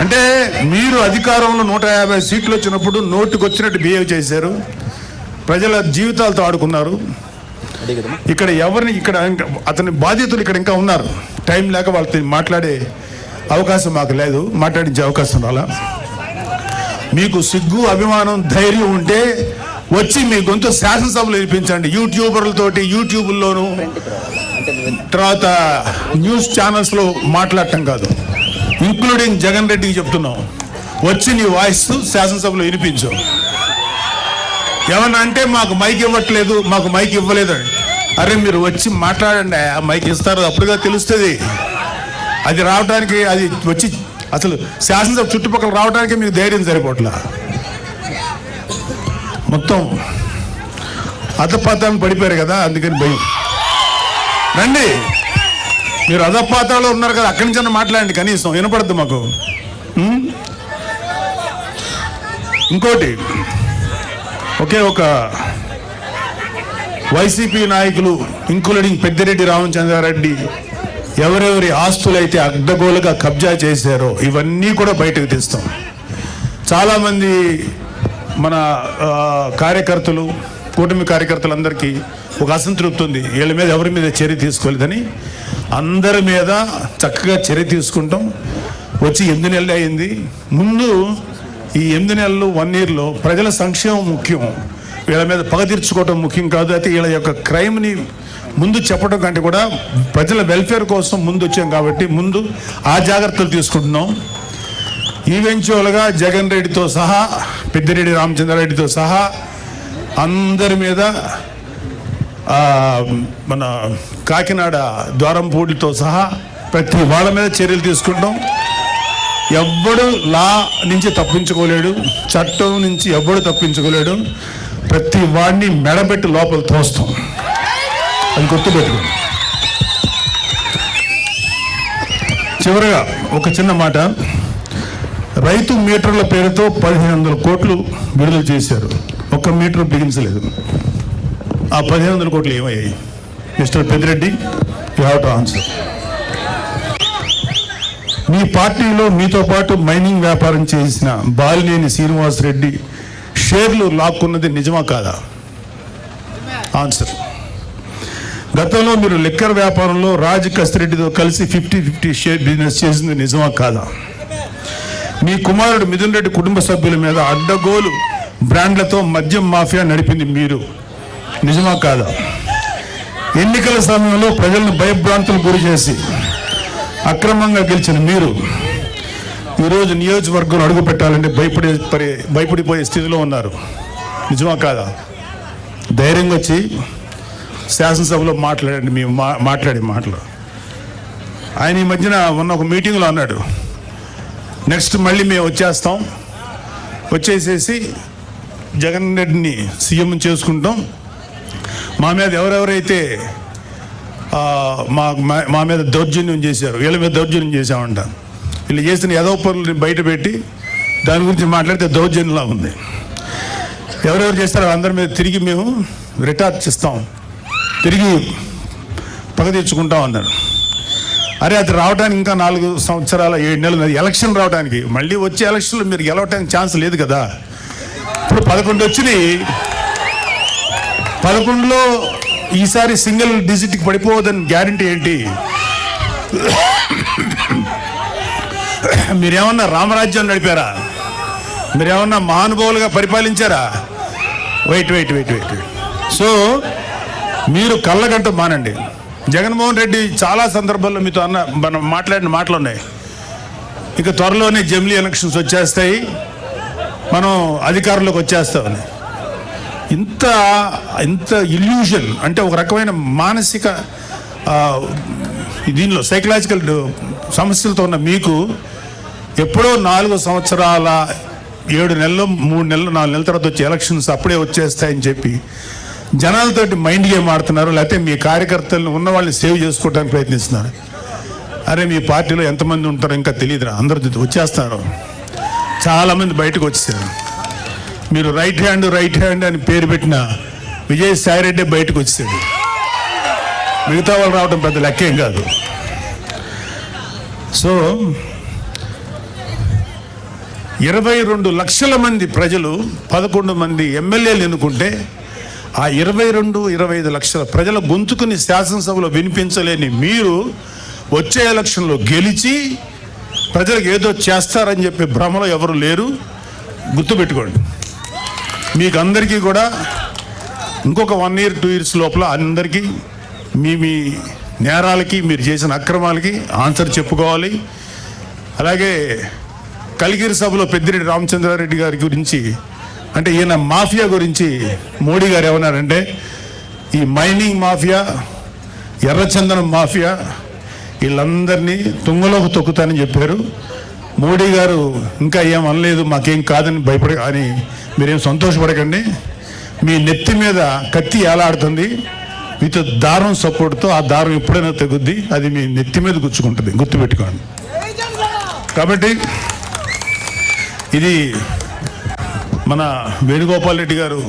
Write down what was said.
అంటే మీరు అధికారంలో 150 సీట్లు వచ్చినప్పుడు నోటుకు వచ్చినట్టు బిహేవ్ చేశారు, ప్రజల జీవితాలతో ఆడుకున్నారు. ఇక్కడ ఎవరిని ఇక్కడ అతని బాధ్యతలు ఇక్కడ ఇంకా ఉన్నారు. టైం లేక వాళ్ళతో మాట్లాడే అవకాశం మాకు లేదు, మాట్లాడించే అవకాశం రాలా. మీకు సిగ్గు, అభిమానం, ధైర్యం ఉంటే వచ్చి మీ గొంతు శాసనసభలో వినిపించండి. యూట్యూబర్లతోటి యూట్యూబ్లోను తర్వాత న్యూస్ ఛానల్స్లో మాట్లాడటం కాదు. ఇంక్లూడింగ్ జగన్ రెడ్డికి చెప్తున్నాం, వచ్చి నీ వాయిస్ శాసనసభలో వినిపించు. ఏమన్నా అంటే మాకు మైక్ ఇవ్వట్లేదు, మాకు మైక్ ఇవ్వలేదని. అరే మీరు వచ్చి మాట్లాడండి, ఆ మైక్ ఇస్తారు, అప్పుడుగా తెలుస్తుంది. అది రావడానికి, అది వచ్చి అసలు శాసనసభ చుట్టుపక్కల రావడానికి మీకు ధైర్యం సరిపోట్లా. మొత్తం అధపాతాలను పడిపోయారు కదా, అందుకని భయం. రండి, మీరు అధపాతాలో ఉన్నారు కదా, అక్కడి నుంచి మాట్లాడండి, కనీసం వినపడద్దు మాకు. ఇంకోటి, ఒకే ఒక వైసీపీ నాయకులు ఇంక్లూడింగ్ పెద్దిరెడ్డి రామచంద్రారెడ్డి ఎవరెవరి ఆస్తులైతే అడ్డగోలుగా కబ్జా చేశారో ఇవన్నీ కూడా బయటకు తీస్తాం. చాలామంది మన కార్యకర్తలు, కూటమి కార్యకర్తలందరికీ ఒక అసంతృప్తి ఉంది, వీళ్ళ మీద ఎవరి మీద చర్య తీసుకోలేదని. అందరి మీద చక్కగా చర్య తీసుకుంటాం. వచ్చి 8 నెలలు అయింది. ముందు ఈ 8 నెలలు 1 yearలో ప్రజల సంక్షేమం ముఖ్యం, వీళ్ళ మీద పగ తీర్చుకోవటం ముఖ్యం కాదు. అయితే వీళ్ళ యొక్క క్రైమ్ని ముందు చెప్పడం కంటే కూడా ప్రజల వెల్ఫేర్ కోసం ముందు వచ్చాం కాబట్టి ముందు ఆ జాగ్రత్తలు తీసుకుంటున్నాం. ఈవెన్చువల్గా జగన్ రెడ్డితో సహా, పెద్దిరెడ్డి రామచంద్రారెడ్డితో సహా అందరి మీద, మన కాకినాడ ద్వారంపూడితో సహా ప్రతి వాళ్ళ మీద చర్యలు తీసుకుంటాం. ఎవ్వడు లా నుంచి తప్పించుకోలేడు, చట్టం నుంచి ఎవ్వడు తప్పించుకోలేడు. ప్రతి వాడిని మెడబెట్టి లోపల తోస్తాం, అది గుర్తుపెట్టుకోండి. చివరగా ఒక చిన్న మాట, రైతు మీటర్ల పేరుతో 1500 కోట్లు విడుదల చేశారు, ఒక్క మీటర్ బిగించలేదు. ఆ 1500 కోట్లు ఏమయ్యాయి? Mister Peddireddy, you have to answer. మీ పార్టీలో మీతో పాటు మైనింగ్ వ్యాపారం చేసిన బాలినేని శ్రీనివాసరెడ్డి షేర్లు లాక్కున్నది నిజమా కాదా? ఆన్సర్. గతంలో మీరు లిక్కర్ వ్యాపారంలో రాజ్ కసిరెడ్డితో కలిసి 50-50 షేర్ బిజినెస్ చేసింది నిజమా కాదా? మీ కుమారుడు మిథున్ రెడ్డి కుటుంబ సభ్యుల మీద అడ్డగోలు బ్రాండ్లతో మద్యం మాఫియా నడిపింది మీరు, నిజమా కాదా? ఎన్నికల సమయంలో ప్రజలను భయభ్రాంతులకు గురి చేసి అక్రమంగా గెలిచిన మీరు ఈరోజు నియోజకవర్గం అడుగు పెట్టాలంటే భయపడిపోయే స్థితిలో ఉన్నారు, నిజమా కాదా? ధైర్యంగా వచ్చి శాసనసభలో మాట్లాడండి. మేము మాట్లాడే మాటలు. ఆయన ఈ మధ్యన ఉన్న ఒక మీటింగ్లో అన్నాడు, నెక్స్ట్ మళ్ళీ మేము వచ్చేస్తాం, వచ్చేసేసి జగన్ రెడ్డిని సీఎం చేసుకుంటాం, మా మీద ఎవరెవరైతే మా మీద దౌర్జన్యం చేశారు, వీళ్ళ మీద దౌర్జన్యం చేశామంట, వీళ్ళు చేసిన ఏదో పనులు బయట పెట్టి దాని గురించి మాట్లాడితే దౌర్జన్యంలా ఉంది. ఎవరెవరు చేస్తారో అందరి మీద తిరిగి మేము రిటార్చ్ ఇస్తాం, తిరిగి పగ తెచ్చుకుంటాం అన్నారు. అరే అది రావడానికి ఇంకా 4 సంవత్సరాల 7 నెలలు, ఎలక్షన్ రావడానికి. మళ్ళీ వచ్చే ఎలక్షన్లో మీరు గెలవడానికి ఛాన్స్ లేదు కదా. ఇప్పుడు 11 వచ్చినాయి, 11లో ఈసారి సింగిల్ డిజిట్కి పడిపోవద్దని గ్యారంటీ ఏంటి? మీరేమన్నా రామరాజ్యం నడిపారా? మీరేమన్నా మహానుభావులుగా పరిపాలించారా? వెయిట్. సో మీరు కళ్ళగంట మానండి. జగన్మోహన్ రెడ్డి చాలా సందర్భాల్లో మీతో మనం మాట్లాడిన మాటలు ఉన్నాయి. ఇక త్వరలోనే జమిలీ ఎలక్షన్స్ వచ్చేస్తాయి, మనం అధికారంలోకి వచ్చేస్తామని. ఇంత ఇల్యూషన్ అంటే ఒక రకమైన మానసిక దీనిలో సైకలాజికల్ సమస్యలతో ఉన్న మీకు ఎప్పుడో 4 సంవత్సరాల 7 నెలలు 3 నెలలు 4 నెలల తర్వాత వచ్చే ఎలక్షన్స్ అప్పుడే వచ్చేస్తాయని చెప్పి జనాలతోటి మైండ్ గేమ్ ఆడుతున్నారు. లేకపోతే మీ కార్యకర్తలను ఉన్న వాళ్ళని సేవ్ చేసుకోవడానికి ప్రయత్నిస్తున్నారు. అరే మీ పార్టీలో ఎంతమంది ఉంటారో ఇంకా తెలియదురా, అందరూ వచ్చేస్తారు, చాలామంది బయటకు వచ్చేసారు. మీరు రైట్ హ్యాండ్ అని పేరు పెట్టిన విజయసాయిరెడ్డి బయటకు వచ్చేసాడు, మిగతా వాళ్ళు రావడం పెద్ద లెక్కేం కాదు. సో 22 లక్షల మంది ప్రజలు 11 మంది ఎమ్మెల్యేలు ఎన్నుకుంటే ఆ 22-25 లక్షల ప్రజల గొంతుకుని శాసనసభలో వినిపించలేని మీరు వచ్చే ఎలక్షన్లో గెలిచి ప్రజలకు ఏదో చేస్తారని చెప్పి భ్రమలో ఎవరు లేరు. గుర్తుపెట్టుకోండి. మీకు అందరికీ కూడా ఇంకొక 1 year 2 years లోపల అందరికీ మీ నేరాలకి, మీరు చేసిన అక్రమాలకి ఆన్సర్ చెప్పుకోవాలి. అలాగే కలిగిరి సభలో పెద్దిరెడ్డి రామచంద్రారెడ్డి గారి గురించి, అంటే ఈయన మాఫియా గురించి మోడీ గారు ఏమన్నారంటే, ఈ మైనింగ్ మాఫియా, ఎర్రచందనం మాఫియా వీళ్ళందరినీ తుంగలోకి తొక్కుతానని చెప్పారు. మోడీ గారు ఇంకా ఏం అనలేదు, మాకేం కాదని అని మీరేం సంతోషపడకండి. మీ నెత్తి మీద కత్తి ఏలాడుతుంది మీతో దారం సపోర్ట్తో. ఆ దారం ఎప్పుడైనా తెగుద్ది, అది మీ నెత్తి మీద గుచ్చుకుంటుంది, గుర్తుపెట్టుకోండి. కాబట్టి ఇది మన వేణుగోపాల్ రెడ్డి గారు